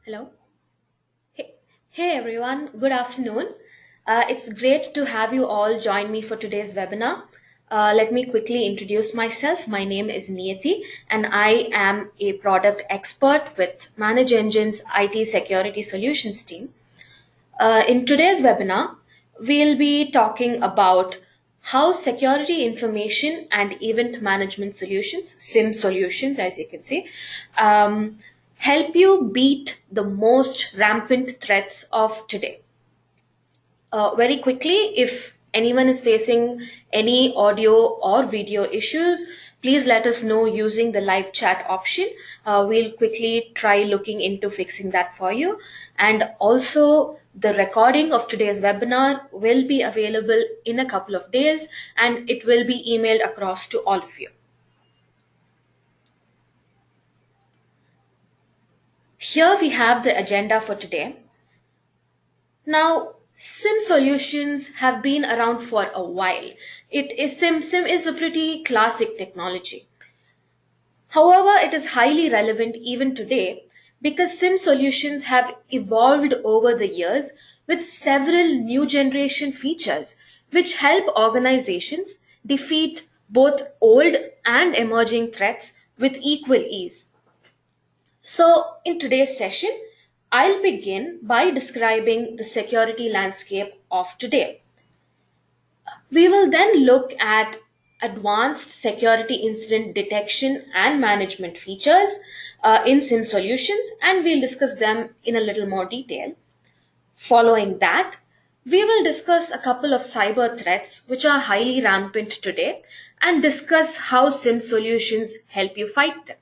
Hello. Hey, hey everyone, good afternoon. It's great to have you all join me for today's webinar. Let me quickly introduce myself. My name is Niyati, and I am a product expert with Manage Engine's IT Security Solutions team. In today's webinar, we'll be talking about how security information and event management solutions, SIEM solutions, as you can see, um, help you beat the most rampant threats of today. Very quickly, if anyone is facing any audio or video issues, please let us know using the live chat option. We'll quickly try looking into fixing that for you. And also, the recording of today's webinar will be available in a couple of days and it will be emailed across to all of you. Here we have the agenda for today. Now, SIM solutions have been around for a while. SIM is a pretty classic technology. However, it is highly relevant even today because SIM solutions have evolved over the years with several new generation features which help organizations defeat both old and emerging threats with equal ease. So, in today's session, I'll begin by describing the security landscape of today. We will then look at advanced security incident detection and management features in SIM solutions, and we'll discuss them in a little more detail. Following that, we will discuss a couple of cyber threats which are highly rampant today and discuss how SIM solutions help you fight them.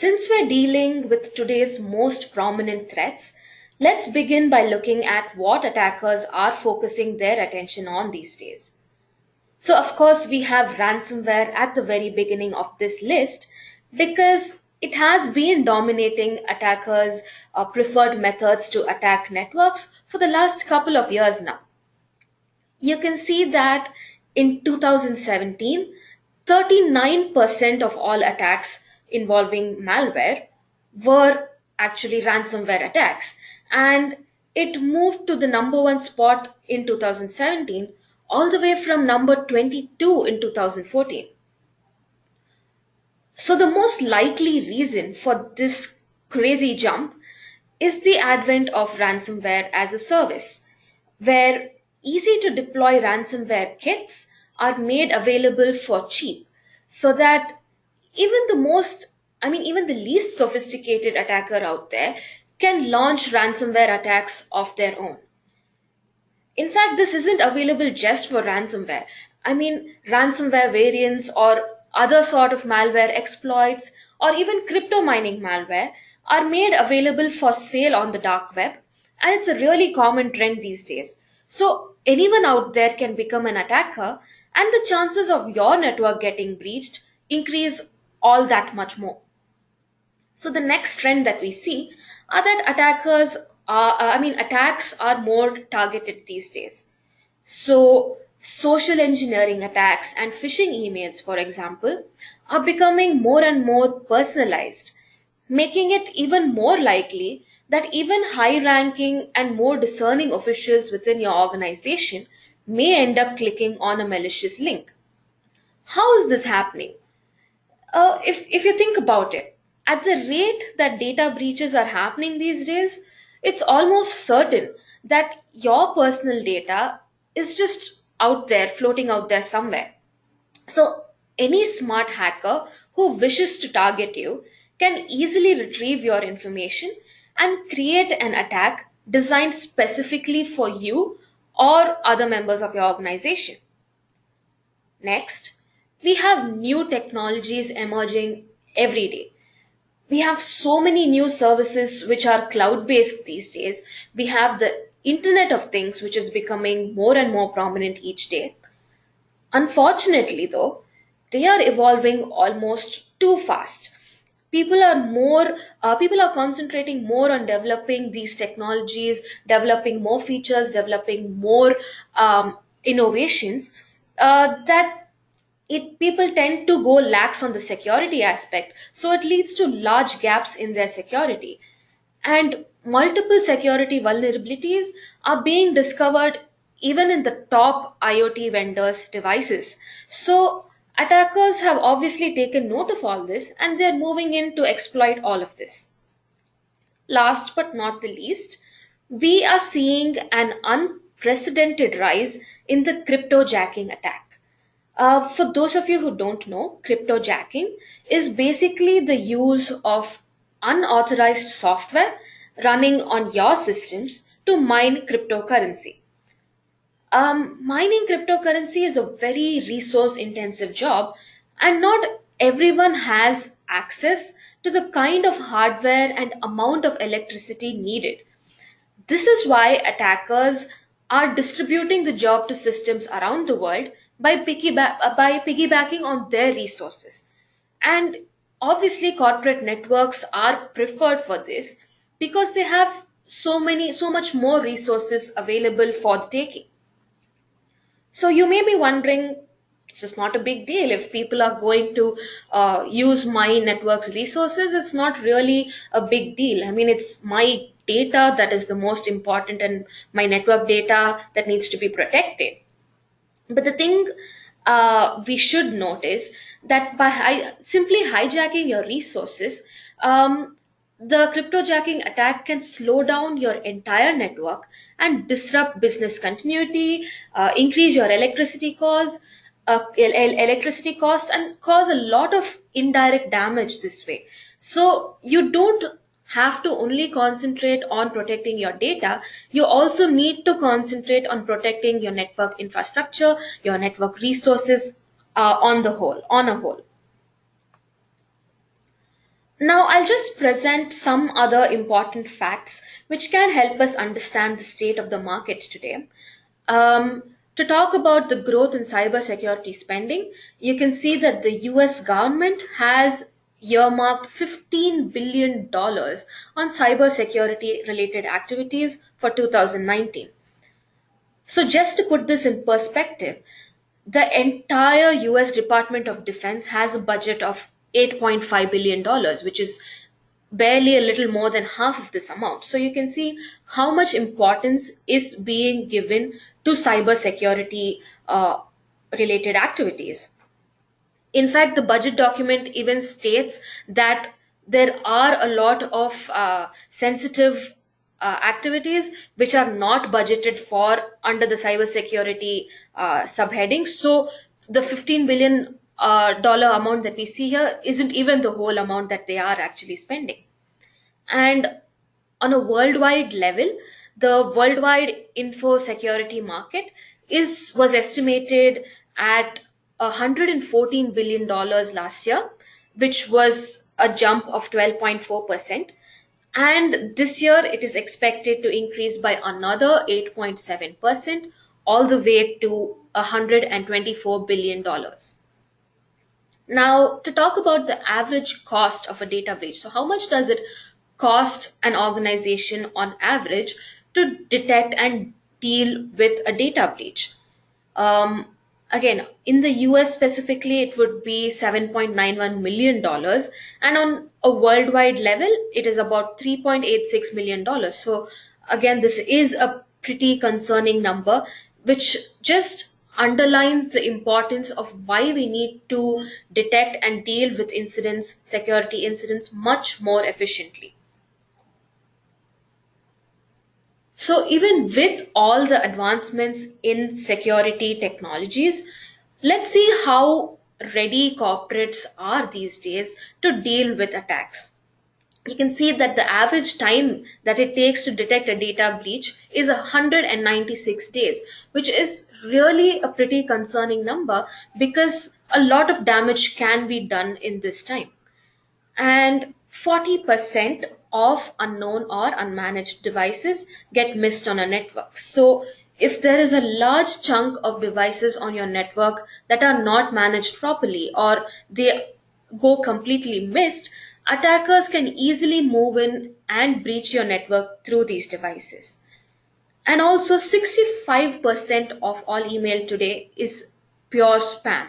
Since we're dealing with today's most prominent threats, let's begin by looking at what attackers are focusing their attention on these days. So, of course, we have ransomware at the very beginning of this list because it has been dominating attackers' preferred methods to attack networks for the last couple of years now. You can see that in 2017, 39% of all attacks involving malware were actually ransomware attacks, and it moved to the number one spot in 2017, all the way from number 22 in 2014. So, the most likely reason for this crazy jump is the advent of ransomware as a service, where easy to deploy ransomware kits are made available for cheap so that even the most, even the least sophisticated attacker out there can launch ransomware attacks of their own. In fact, this isn't available just for ransomware. Ransomware variants or other sort of malware exploits or even crypto mining malware are made available for sale on the dark web, and it's a really common trend these days. So, anyone out there can become an attacker, and the chances of your network getting breached increase all that much more. So the next trend that we see are that attacks are more targeted these days. So social engineering attacks and phishing emails, for example, are becoming more and more personalized, making it even more likely that even high ranking and more discerning officials within your organization may end up clicking on a malicious link. How is this happening? If you think about it, at the rate that data breaches are happening these days, it's almost certain that your personal data is just out there, floating out there somewhere. So, any smart hacker who wishes to target you can easily retrieve your information and create an attack designed specifically for you or other members of your organization. Next, we have new technologies emerging every day. We have so many new services which are cloud based these days. We have the Internet of Things, which is becoming more and more prominent each day. Unfortunately, though, they are evolving almost too fast. People are concentrating more on developing these technologies, developing more features, developing more innovations that People tend to go lax on the security aspect, so it leads to large gaps in their security. And multiple security vulnerabilities are being discovered even in the top IoT vendors' devices. So attackers have obviously taken note of all this and they're moving in to exploit all of this. Last but not the least, we are seeing an unprecedented rise in the cryptojacking attack. For those of you who don't know, cryptojacking is basically the use of unauthorized software running on your systems to mine cryptocurrency. Mining cryptocurrency is a very resource intensive job, and not everyone has access to the kind of hardware and amount of electricity needed. This is why attackers are distributing the job to systems around the world by piggybacking on their resources. And obviously, corporate networks are preferred for this because they have so much more resources available for the taking. So you may be wondering, this is not a big deal. If people are going to use my network's resources, it's not really a big deal. I mean, it's my data that is the most important and my network data that needs to be protected. But the thing we should notice that by simply hijacking your resources, the cryptojacking attack can slow down your entire network and disrupt business continuity, increase your electricity costs, and cause a lot of indirect damage this way. So you don't have to only concentrate on protecting your data, you also need to concentrate on protecting your network infrastructure, your network resources on a whole. Now, I'll just present some other important facts which can help us understand the state of the market today. To talk about the growth in cybersecurity spending, you can see that the US government has earmarked $15 billion on cybersecurity related activities for 2019. So, just to put this in perspective, the entire US Department of Defense has a budget of $8.5 billion, which is barely a little more than half of this amount. So you can see how much importance is being given to cybersecurity related activities. In fact, the budget document even states that there are a lot of sensitive activities which are not budgeted for under the cybersecurity subheading. So the 15 billion dollar amount that we see here isn't even the whole amount that they are actually spending. And on a worldwide level, the worldwide info security market is was estimated at $114 billion last year, which was a jump of 12.4%. And this year it is expected to increase by another 8.7%, all the way to $124 billion. Now, to talk about the average cost of a data breach. So, how much does it cost an organization on average to detect and deal with a data breach? Um, Again, in the US specifically, it would be $7.91 million, and on a worldwide level, it is about $3.86 million. So, again, this is a pretty concerning number, which just underlines the importance of why we need to detect and deal with incidents, security incidents, much more efficiently. So, even with all the advancements in security technologies, let's see how ready corporates are these days to deal with attacks. You can see that the average time that it takes to detect a data breach is 196 days, which is really a pretty concerning number because a lot of damage can be done in this time, and 40% of unknown or unmanaged devices get missed on a network. So, if there is a large chunk of devices on your network that are not managed properly or they go completely missed, attackers can easily move in and breach your network through these devices. And also, 65% of all email today is pure spam.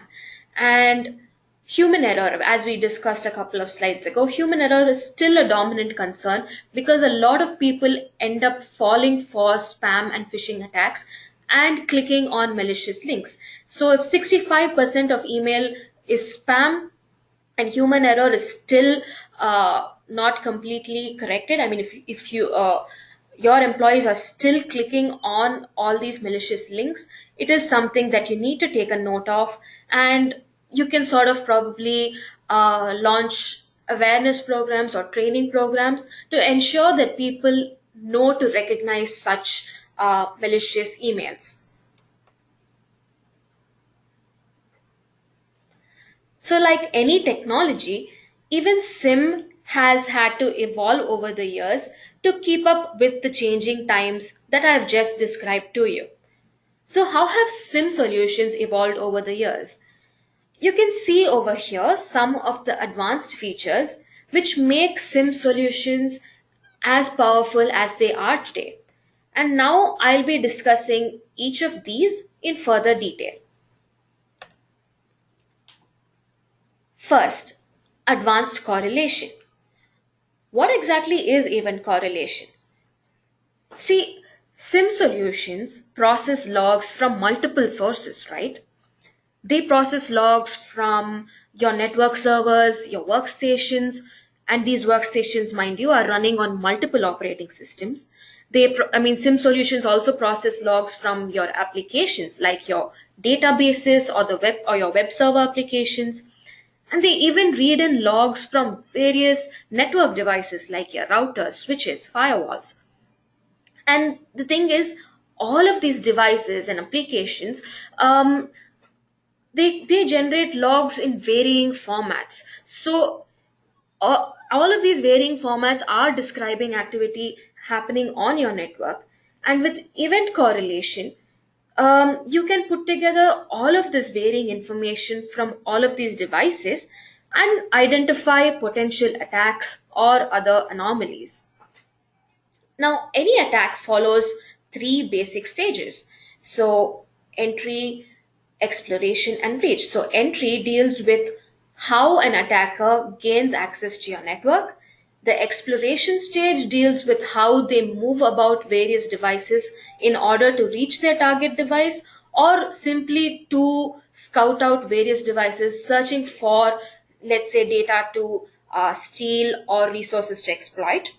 And human error, as we discussed a couple of slides ago, human error is still a dominant concern because a lot of people end up falling for spam and phishing attacks and clicking on malicious links. So if 65% of email is spam, and human error is still not completely corrected. I mean, if you your employees are still clicking on all these malicious links, it is something that you need to take a note of, and you can sort of probably launch awareness programs or training programs to ensure that people know to recognize such malicious emails. So, like any technology, even SIM has had to evolve over the years to keep up with the changing times that I've just described to you. So, how have SIM solutions evolved over the years? You can see over here some of the advanced features which make SIM solutions as powerful as they are today. And now I'll be discussing each of these in further detail. First, advanced correlation. What exactly is event correlation? See, SIM solutions process logs from multiple sources, right? They process logs from your network servers, your workstations, and these workstations, mind you, are running on multiple operating systems. SIM solutions also process logs from your applications like your databases or the web or your web server applications. And they even read in logs from various network devices like your routers, switches, firewalls. And the thing is, all of these devices and applications, um, they generate logs in varying formats. So all of these varying formats are describing activity happening on your network. And with event correlation, you can put together all of this varying information from all of these devices and identify potential attacks or other anomalies. Now, any attack follows three basic stages. So, entry, exploration, and breach. So, entry deals with how an attacker gains access to your network. The exploration stage deals with how they move about various devices in order to reach their target device or simply to scout out various devices searching for, let's say, data to steal or resources to exploit.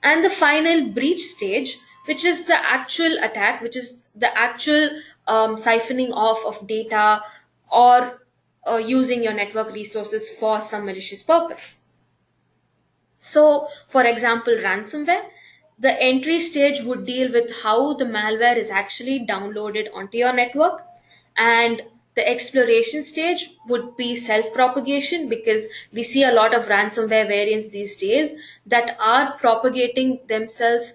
And the final breach stage, which is the actual attack, which is the actual siphoning off of data or using your network resources for some malicious purpose. So, for example, ransomware, the entry stage would deal with how the malware is actually downloaded onto your network, and the exploration stage would be self propagation because we see a lot of ransomware variants these days that are propagating themselves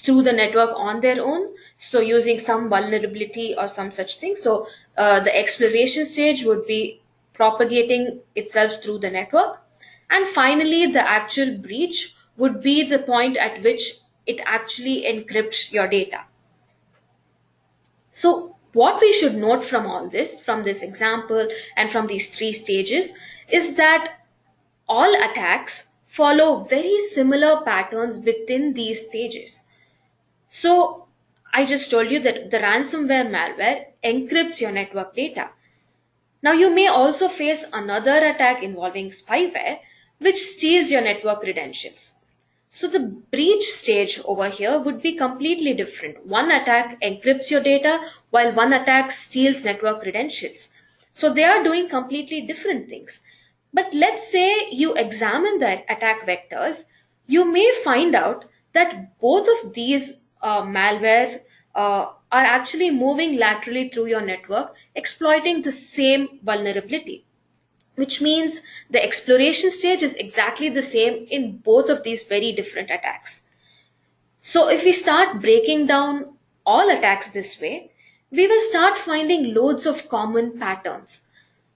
through the network on their own, so using some vulnerability or some such thing. So, the exploration stage would be propagating itself through the network, and finally, the actual breach would be the point at which it actually encrypts your data. So, what we should note from all this, from this example, and from these three stages, is that all attacks follow very similar patterns within these stages. So, I just told you that the ransomware malware encrypts your network data. Now, you may also face another attack involving spyware, which steals your network credentials. So, the breach stage over here would be completely different. One attack encrypts your data, while one attack steals network credentials. So, they are doing completely different things. But let's say you examine the attack vectors, you may find out that both of these malwares are actually moving laterally through your network, exploiting the same vulnerability, which means the exploration stage is exactly the same in both of these very different attacks. So, if we start breaking down all attacks this way, we will start finding loads of common patterns.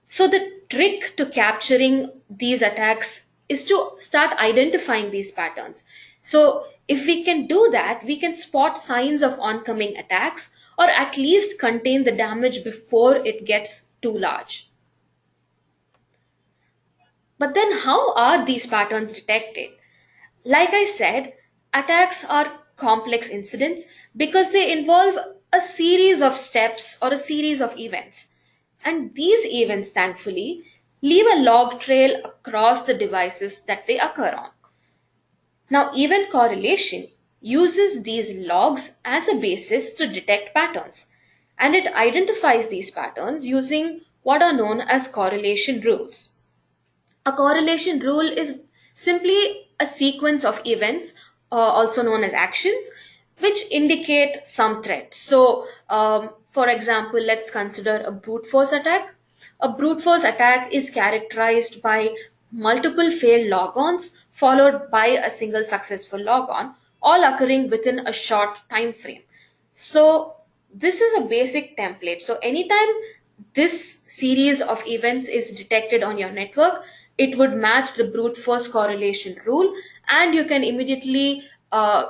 So, the trick to capturing these attacks is to start identifying these patterns. So, if we can do that, we can spot signs of oncoming attacks or at least contain the damage before it gets too large. But then, how are these patterns detected? Like I said, attacks are complex incidents because they involve a series of steps or a series of events. And these events, thankfully, leave a log trail across the devices that they occur on. Now, event correlation uses these logs as a basis to detect patterns, and it identifies these patterns using what are known as correlation rules. A correlation rule is simply a sequence of events, also known as actions, which indicate some threat. So, for example, let's consider a brute force attack. A brute force attack is characterized by multiple failed logons followed by a single successful logon, all occurring within a short time frame. So, this is a basic template. So, anytime this series of events is detected on your network, it would match the brute force correlation rule, and you can immediately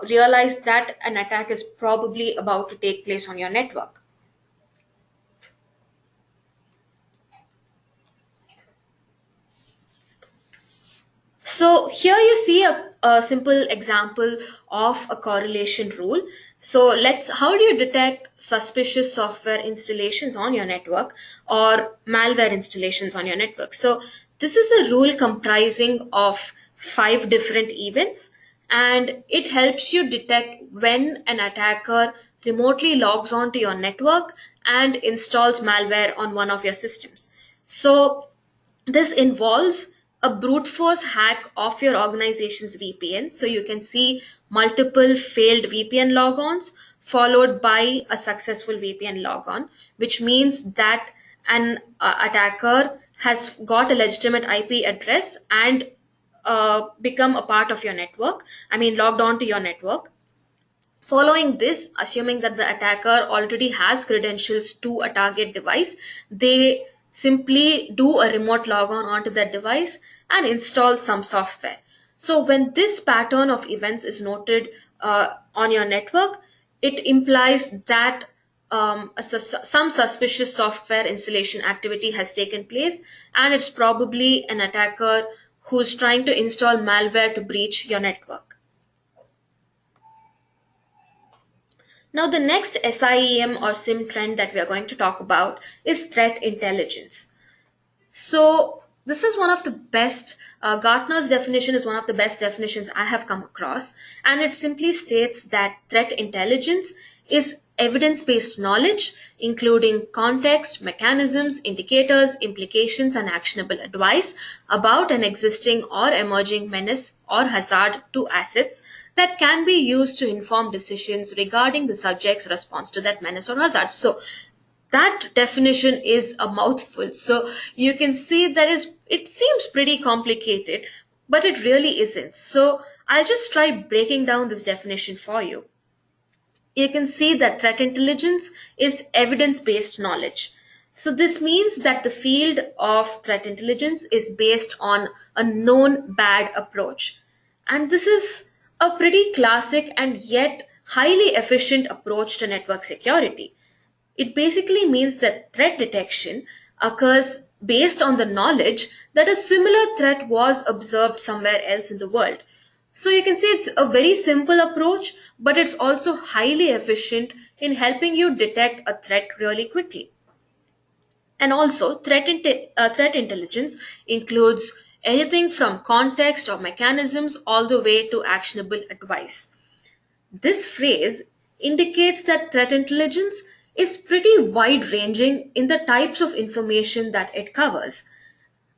realize that an attack is probably about to take place on your network. So here you see a simple example of a correlation rule. So how do you detect suspicious software installations on your network or malware installations on your network? So this is a rule comprising of five different events, and it helps you detect when an attacker remotely logs on to your network and installs malware on one of your systems. So this involves a brute force hack of your organization's VPN. So you can see multiple failed VPN logons followed by a successful VPN logon, which means that an attacker has got a legitimate IP address and become a part of your network. I mean, logged on to your network. Following this, assuming that the attacker already has credentials to a target device, they simply do a remote logon onto that device and install some software. So, when this pattern of events is noted on your network, it implies that some suspicious software installation activity has taken place, and it's probably an attacker who's trying to install malware to breach your network. Now, the next SIEM or SIM trend that we are going to talk about is threat intelligence. So, this is one of the best, Gartner's definition is one of the best definitions I have come across, and it simply states that threat intelligence is evidence based knowledge, including context, mechanisms, indicators, implications, and actionable advice about an existing or emerging menace or hazard to assets that can be used to inform decisions regarding the subject's response to that menace or hazard. So, that definition is a mouthful. So you can see that is it seems pretty complicated, but it really isn't. So I'll just try breaking down this definition for you. You can see that threat intelligence is evidence based knowledge. So, this means that the field of threat intelligence is based on a known bad approach. And this is a pretty classic and yet highly efficient approach to network security. It basically means that threat detection occurs based on the knowledge that a similar threat was observed somewhere else in the world. So you can see it's a very simple approach, but it's also highly efficient in helping you detect a threat really quickly. And also, threat intelligence includes anything from context or mechanisms all the way to actionable advice. This phrase indicates that threat intelligence is pretty wide ranging in the types of information that it covers.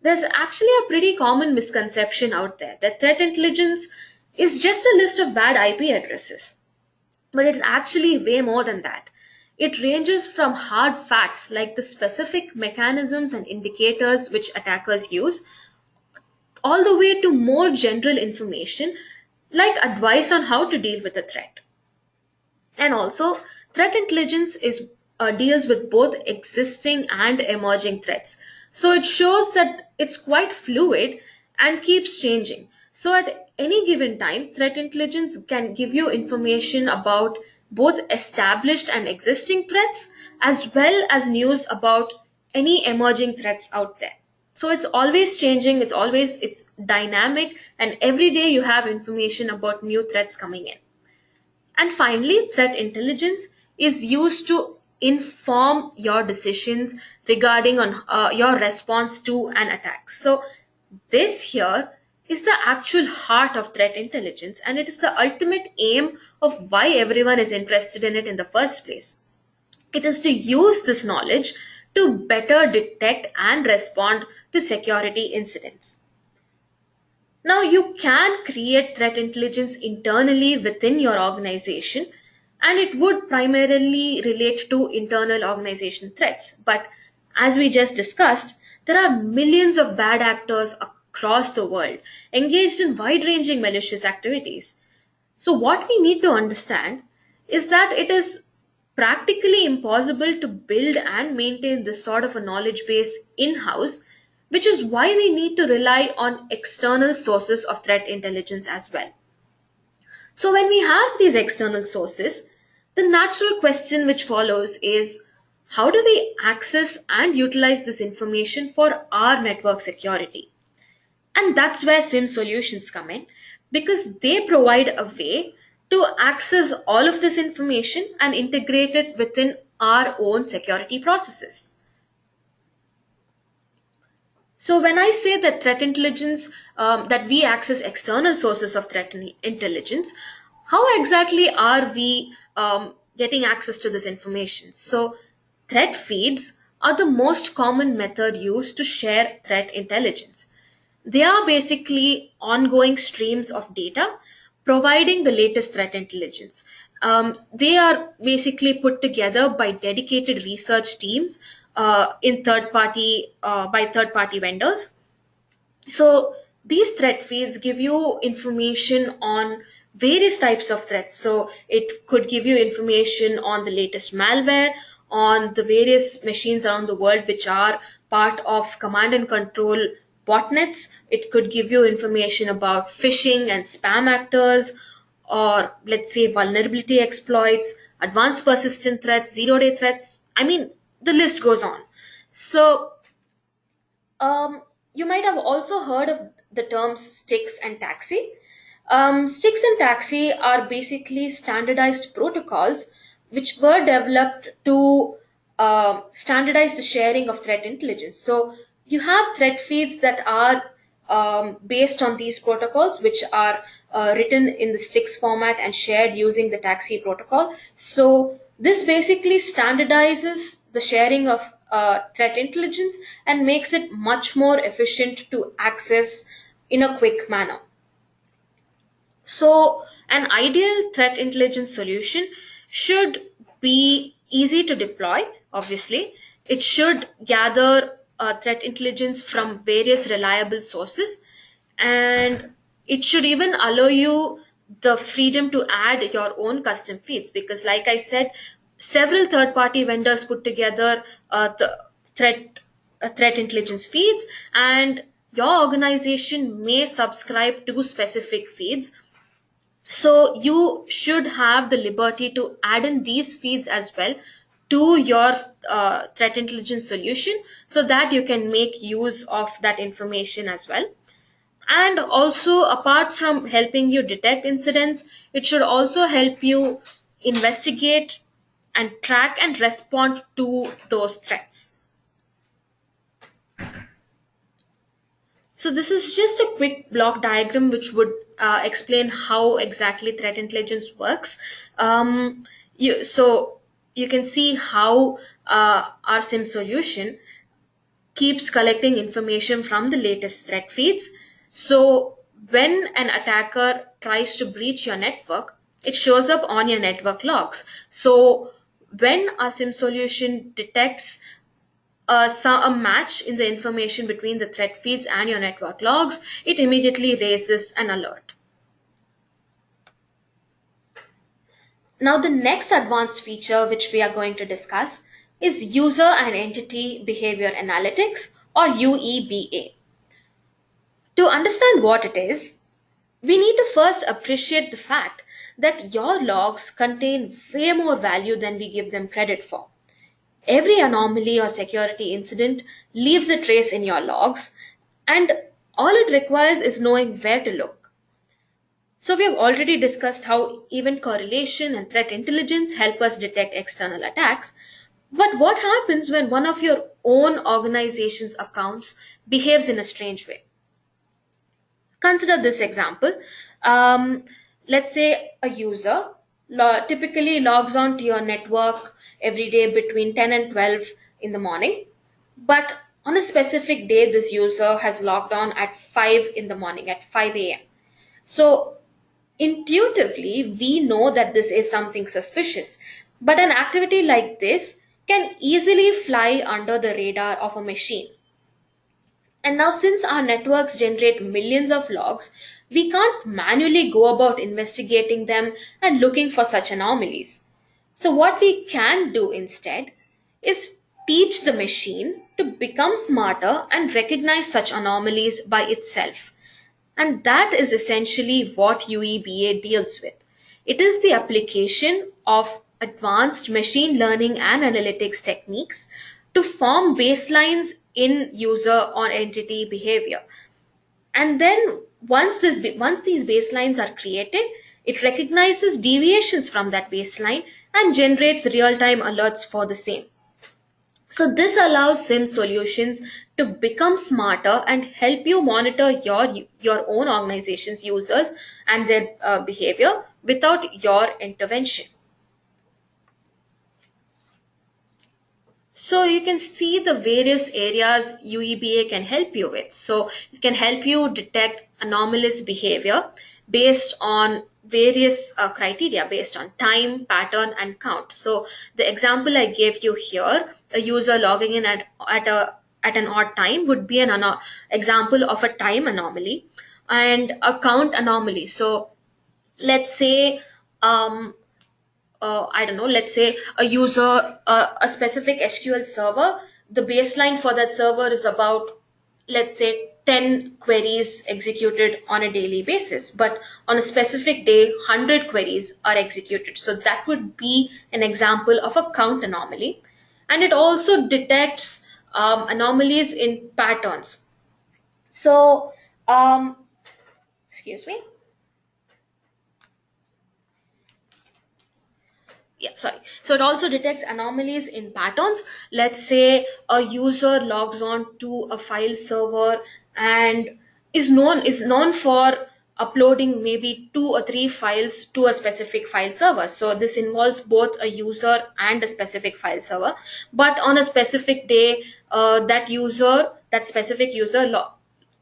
There's actually a pretty common misconception out there that threat intelligence is just a list of bad IP addresses. But it's actually way more than that. It ranges from hard facts like the specific mechanisms and indicators which attackers use, all the way to more general information like advice on how to deal with a threat. And also, threat intelligence deals with both existing and emerging threats. So it shows that it's quite fluid and keeps changing. So at any given time, threat intelligence can give you information about both established and existing threats as well as news about any emerging threats out there. So it's always changing, it's dynamic, and every day you have information about new threats coming in. And finally, threat intelligence is used to inform your decisions regarding on your response to an attack. So this here is the actual heart of threat intelligence, and it is the ultimate aim of why everyone is interested in it in the first place. It is to use this knowledge to better detect and respond to security incidents. Now, you can create threat intelligence internally within your organization, and it would primarily relate to internal organization threats. But as we just discussed, there are millions of bad actors across the world engaged in wide ranging malicious activities. So, what we need to understand is that it is practically impossible to build and maintain this sort of a knowledge base in house, which is why we need to rely on external sources of threat intelligence as well. So, when we have these external sources, the natural question which follows is, how do we access and utilize this information for our network security? And that's where SIM solutions come in, because they provide a way to access all of this information and integrate it within our own security processes. So, when I say that threat intelligence, that we access external sources of intelligence, how exactly are we getting access to this information? So, threat feeds are the most common method used to share threat intelligence. They are basically ongoing streams of data providing the latest threat intelligence. They are basically put together by dedicated research teams in third party by third party vendors. So these threat feeds give you information on various types of threats. So it could give you information on the latest malware, on the various machines around the world which are part of command and control botnets. It could give you information about phishing and spam actors, or let's say vulnerability exploits, advanced persistent threats, zero-day threats. I mean, the list goes on. So you might have also heard of the terms sticks and taxi. Sticks and taxi are basically standardized protocols which were developed to standardize the sharing of threat intelligence. So you have threat feeds that are based on these protocols, which are written in the sticks format and shared using the taxi protocol. So this basically standardizes the sharing of threat intelligence and makes it much more efficient to access in a quick manner. So, an ideal threat intelligence solution should be easy to deploy, obviously. It should gather threat intelligence from various reliable sources, and it should even allow you the freedom to add your own custom feeds, because, like I said, several third party vendors put together the threat threat intelligence feeds, and your organization may subscribe to specific feeds. So you should have the liberty to add in these feeds as well to your threat intelligence solution, so that you can make use of that information as well. And also, apart from helping you detect incidents, it should also help you investigate and track and respond to those threats. So this is just a quick block diagram which would explain how exactly threat intelligence works. So you can see how our SIM solution keeps collecting information from the latest threat feeds. So when an attacker tries to breach your network, it shows up on your network logs. So when our SIM solution detects a match in the information between the threat feeds and your network logs, it immediately raises an alert. Now, the next advanced feature which we are going to discuss is User and Entity Behavior Analytics, or UEBA. To understand what it is, we need to first appreciate the fact that your logs contain way more value than we give them credit for. Every anomaly or security incident leaves a trace in your logs, and all it requires is knowing where to look. So, we have already discussed how event correlation and threat intelligence help us detect external attacks. But what happens when one of your own organization's accounts behaves in a strange way? Consider this example. Um, let's say a user typically logs on to your network every day between 10 and 12 in the morning, but on a specific day, this user has logged on at 5 in the morning, at 5 a.m. So, intuitively, we know that this is something suspicious, but an activity like this can easily fly under the radar of a machine. And now, since our networks generate millions of logs, we can't manually go about investigating them and looking for such anomalies. So, what we can do instead is teach the machine to become smarter and recognize such anomalies by itself. And that is essentially what UEBA deals with. It is the application of advanced machine learning and analytics techniques to form baselines in user or entity behavior. And then once these baselines are created, it recognizes deviations from that baseline and generates real-time alerts for the same. So this allows SIM solutions to become smarter and help you monitor your own organization's users and their behavior without your intervention. So you can see the various areas UEBA can help you with. So it can help you detect anomalous behavior based on various criteria based on time, pattern, and count. So the example I gave you here, a user logging in at an odd time would be an example of a time anomaly and a count anomaly. So let's say I don't know, let's say a user, a specific SQL server, the baseline for that server is about, let's say, 10 queries executed on a daily basis. But on a specific day, 100 queries are executed. So that would be an example of a count anomaly. And it also detects anomalies in patterns. So, um, excuse me. Yeah, sorry. So it also detects anomalies in patterns. Let's say a user logs on to a file server and is known for uploading maybe two or three files to a specific file server. So this involves both a user and a specific file server. But on a specific day, that specific user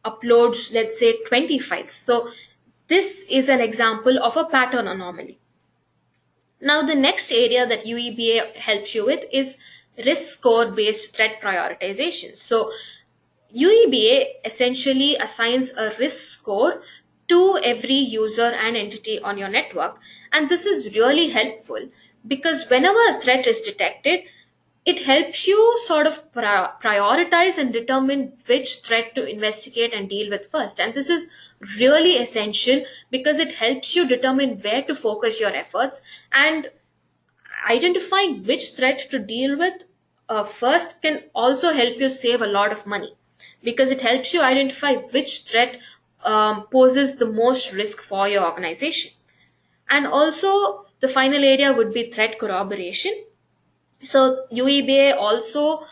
uploads, let's say, 20 files. So this is an example of a pattern anomaly. Now, the next area that UEBA helps you with is risk score based threat prioritization. So, UEBA essentially assigns a risk score to every user and entity on your network. And this is really helpful because whenever a threat is detected, it helps you sort of prioritize and determine which threat to investigate and deal with first. And this is really essential because it helps you determine where to focus your efforts, and identifying which threat to deal with first can also help you save a lot of money because it helps you identify which threat poses the most risk for your organization. And also, the final area would be threat corroboration. So UEBA also,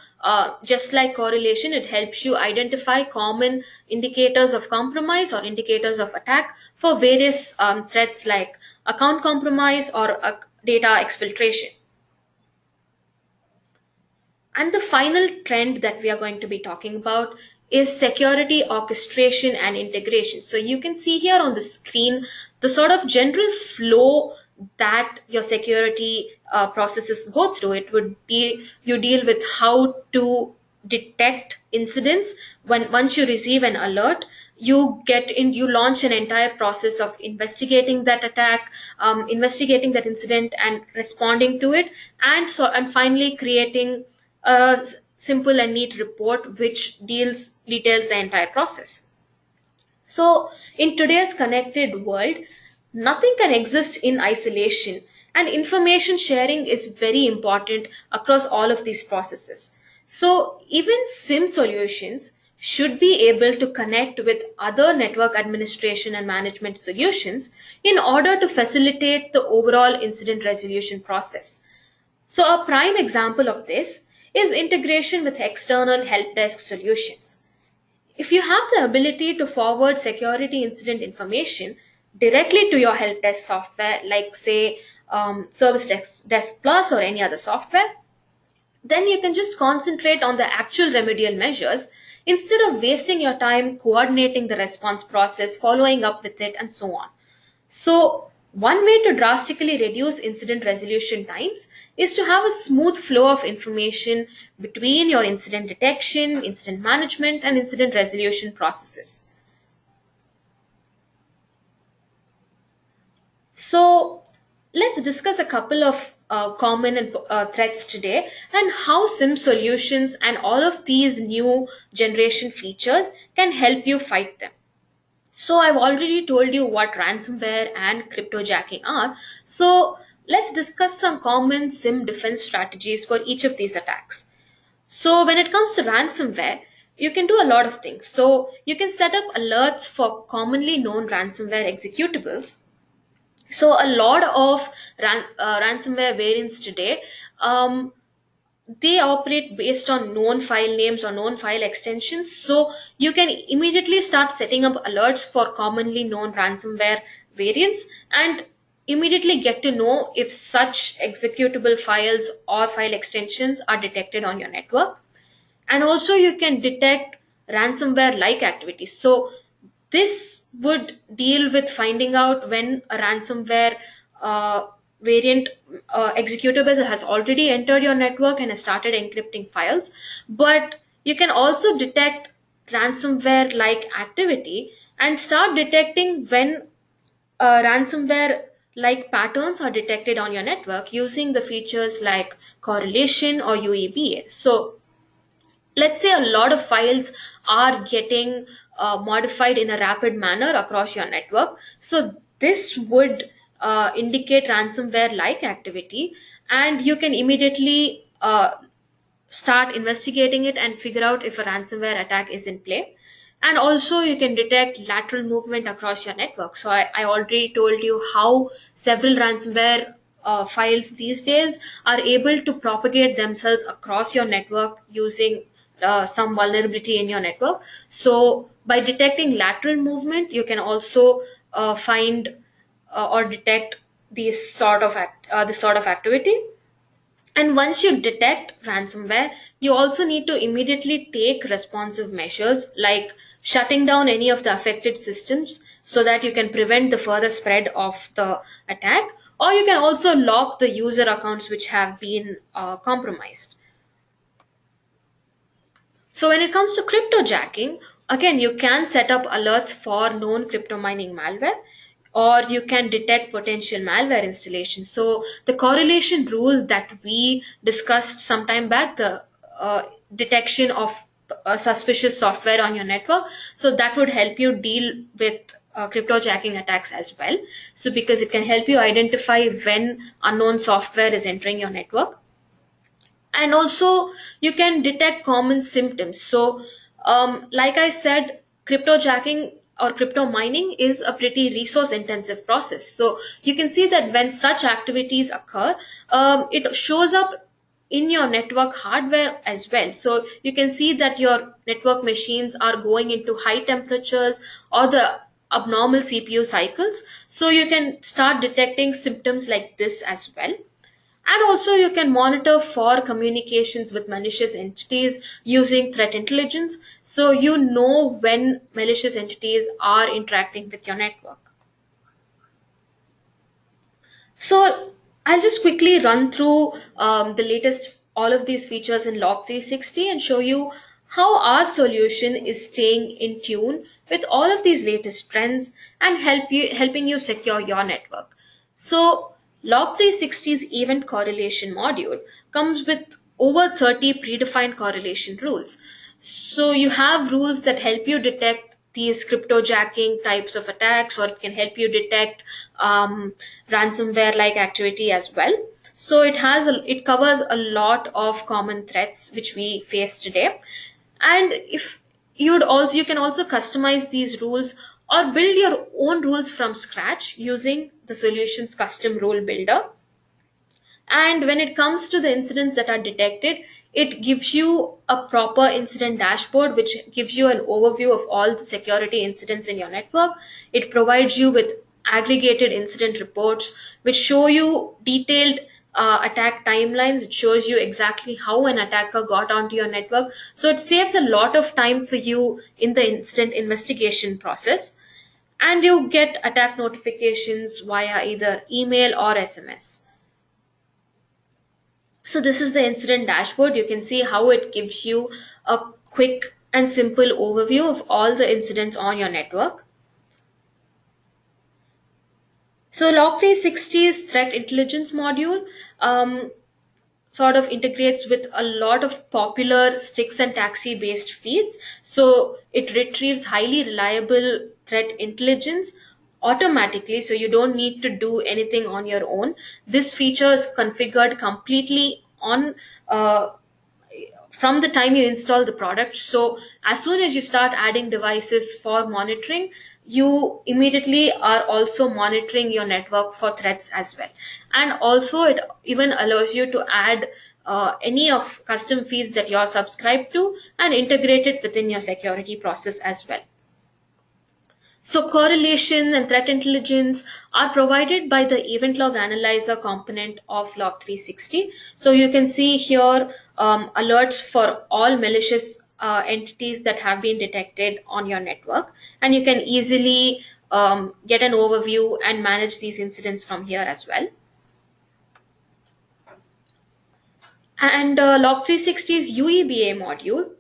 just like correlation, it helps you identify common indicators of compromise or indicators of attack for various threats like account compromise or data exfiltration. And the final trend that we are going to be talking about is security orchestration and integration. So you can see here on the screen the sort of general flow that your security processes go through. It would be you deal with how to detect incidents. When once you receive an alert, you launch an entire process of investigating that attack, investigating that incident and responding to it, and finally creating a simple and neat report which details the entire process. So, in today's connected world, nothing can exist in isolation, And information sharing is very important across all of these processes. So even SIM solutions should be able to connect with other network administration and management solutions in order to facilitate the overall incident resolution process. So a prime example of this is integration with external help desk solutions. If you have the ability to forward security incident information directly to your help desk software, like say Desk Plus or any other software, then you can just concentrate on the actual remedial measures instead of wasting your time coordinating the response process, following up with it, and so on. So, one way to drastically reduce incident resolution times is to have a smooth flow of information between your incident detection, incident management, and incident resolution processes. So, let's discuss a couple of common threats today and how SIM solutions and all of these new generation features can help you fight them. So I've already told you what ransomware and cryptojacking are. So let's discuss some common SIM defense strategies for each of these attacks. So when it comes to ransomware, you can do a lot of things. So you can set up alerts for commonly known ransomware executables. So a lot of ransomware variants today, um, they operate based on known file names or known file extensions. So you can immediately start setting up alerts for commonly known ransomware variants and immediately get to know if such executable files or file extensions are detected on your network. And also you can detect ransomware like activities. So this would deal with finding out when a ransomware uh, variant executable has already entered your network and has started encrypting files. But you can also detect ransomware like activity and start detecting when ransomware like patterns are detected on your network using the features like correlation or UEBA. So let's say a lot of files are getting modified in a rapid manner across your network. So this would indicate ransomware like activity, and you can immediately start investigating it and figure out if a ransomware attack is in play. And also you can detect lateral movement across your network. So I already told you how several ransomware files these days are able to propagate themselves across your network using some vulnerability in your network. So by detecting lateral movement, you can also find or detect this sort of activity. And once you detect ransomware, you also need to immediately take responsive measures like shutting down any of the affected systems so that you can prevent the further spread of the attack, or you can also lock the user accounts which have been compromised. So when it comes to cryptojacking, again, you can set up alerts for known crypto mining malware, or you can detect potential malware installation. So the correlation rule that we discussed some time back, the detection of suspicious software on your network, so that would help you deal with cryptojacking attacks as well. So because it can help you identify when unknown software is entering your network. And also you can detect common symptoms. So like I said, cryptojacking or crypto mining is a pretty resource intensive process. So you can see that when such activities occur, it shows up in your network hardware as well. So you can see that your network machines are going into high temperatures or the abnormal CPU cycles. So you can start detecting symptoms like this as well. And also, you can monitor for communications with malicious entities using threat intelligence. So, you know when malicious entities are interacting with your network. So I'll just quickly run through the latest all of these features in Log 360 and show you how our solution is staying in tune with all of these latest trends and helping you secure your network. So Log 360's event correlation module comes with over 30 predefined correlation rules. So you have rules that help you detect these cryptojacking types of attacks, or it can help you detect um, ransomware like activity as well. So it covers a lot of common threats which we face today. And if you can also customize these rules or build your own rules from scratch using the solutions custom rule builder. And when it comes to the incidents that are detected, it gives you a proper incident dashboard which gives you an overview of all the security incidents in your network. It provides you with aggregated incident reports which show you detailed attack timelines. It shows you exactly how an attacker got onto your network. So it saves a lot of time for you in the incident investigation process. And you get attack notifications via either email or SMS. So this is the incident dashboard. You can see how it gives you a quick and simple overview of all the incidents on your network. So Log 360's threat intelligence module sort of integrates with a lot of popular sticks and taxi based feeds. So it retrieves highly reliable threat intelligence automatically, so you don't need to do anything on your own. This feature is configured completely on from the time you install the product. So as soon as you start adding devices for monitoring, you immediately are also monitoring your network for threats as well. And also it even allows you to add any of custom feeds that you're subscribed to and integrate it within your security process as well. So correlation and threat intelligence are provided by the event log analyzer component of Log 360. So you can see here alerts for all malicious entities that have been detected on your network, and you can easily get an overview and manage these incidents from here as well. And Log 360's UEBA module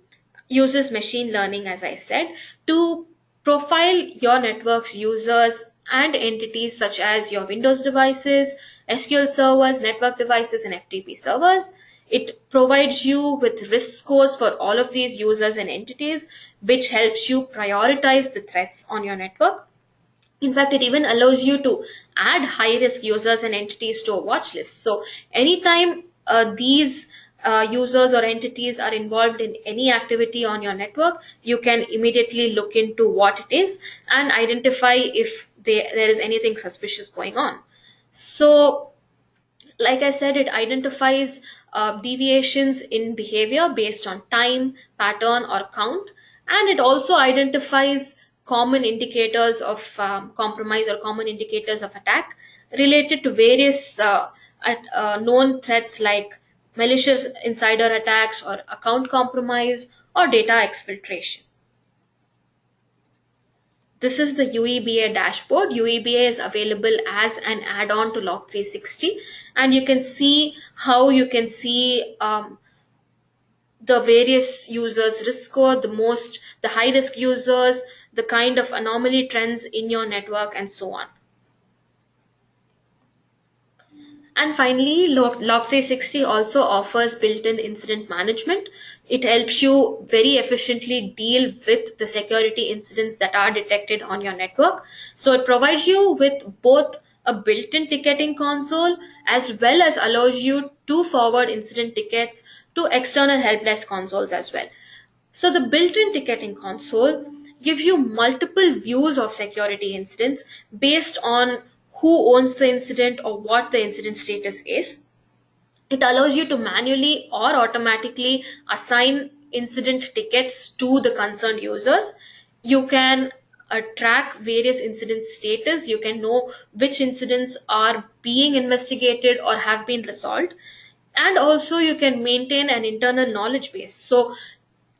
uses machine learning, as I said, to profile your network's users and entities such as your Windows devices, SQL servers, network devices, and FTP servers. It provides you with risk scores for all of these users and entities, which helps you prioritize the threats on your network. In fact, it even allows you to add high risk users and entities to a watch list. So anytime these users or entities are involved in any activity on your network, you can immediately look into what it is and identify if there is anything suspicious going on. So like I said, it identifies deviations in behavior based on time, pattern, or count, and it also identifies common indicators of compromise or common indicators of attack related to various known threats like malicious insider attacks or account compromise or data exfiltration. This is the UEBA dashboard. UEBA is available as an add-on to Log 360, and you can see how you can see the various users' risk score, the high risk users, the kind of anomaly trends in your network, and so on. And finally, Log 360 also offers built-in incident management. It helps you very efficiently deal with the security incidents that are detected on your network. So it provides you with both a built-in ticketing console as well as allows you to forward incident tickets to external help desk consoles as well. So the built-in ticketing console gives you multiple views of security incidents based on who owns the incident or what the incident status is. It allows you to manually or automatically assign incident tickets to the concerned users. You can track various incident status. You can know which incidents are being investigated or have been resolved. And also you can maintain an internal knowledge base. So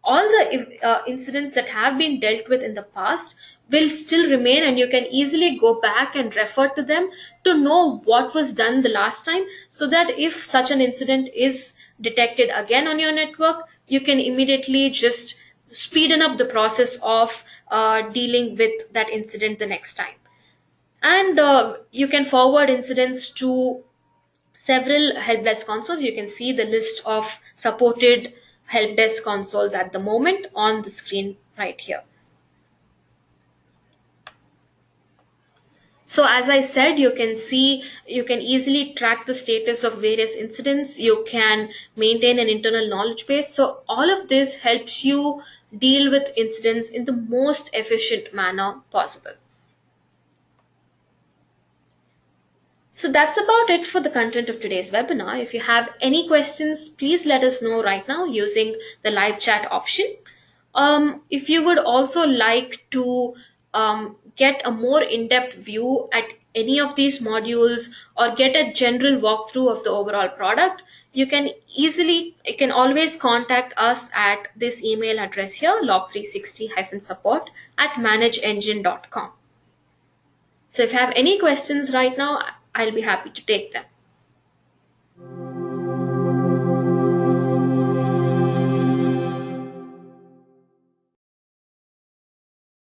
all the incidents that have been dealt with in the past will still remain, and you can easily go back and refer to them to know what was done the last time, so that if such an incident is detected again on your network, you can immediately just speeden up the process of dealing with that incident the next time. And you can forward incidents to several help desk consoles. You can see the list of supported help desk consoles at the moment on the screen right here. So as I said, you can see, you can easily track the status of various incidents, you can maintain an internal knowledge base. So all of this helps you deal with incidents in the most efficient manner possible. So that's about it for the content of today's webinar. If you have any questions, please let us know right now using the live chat option. If you would also like to get a more in-depth view at any of these modules or get a general walkthrough of the overall product, you can always contact us at this email address here, log360-support at manageengine.com. So if you have any questions right now, I'll be happy to take them.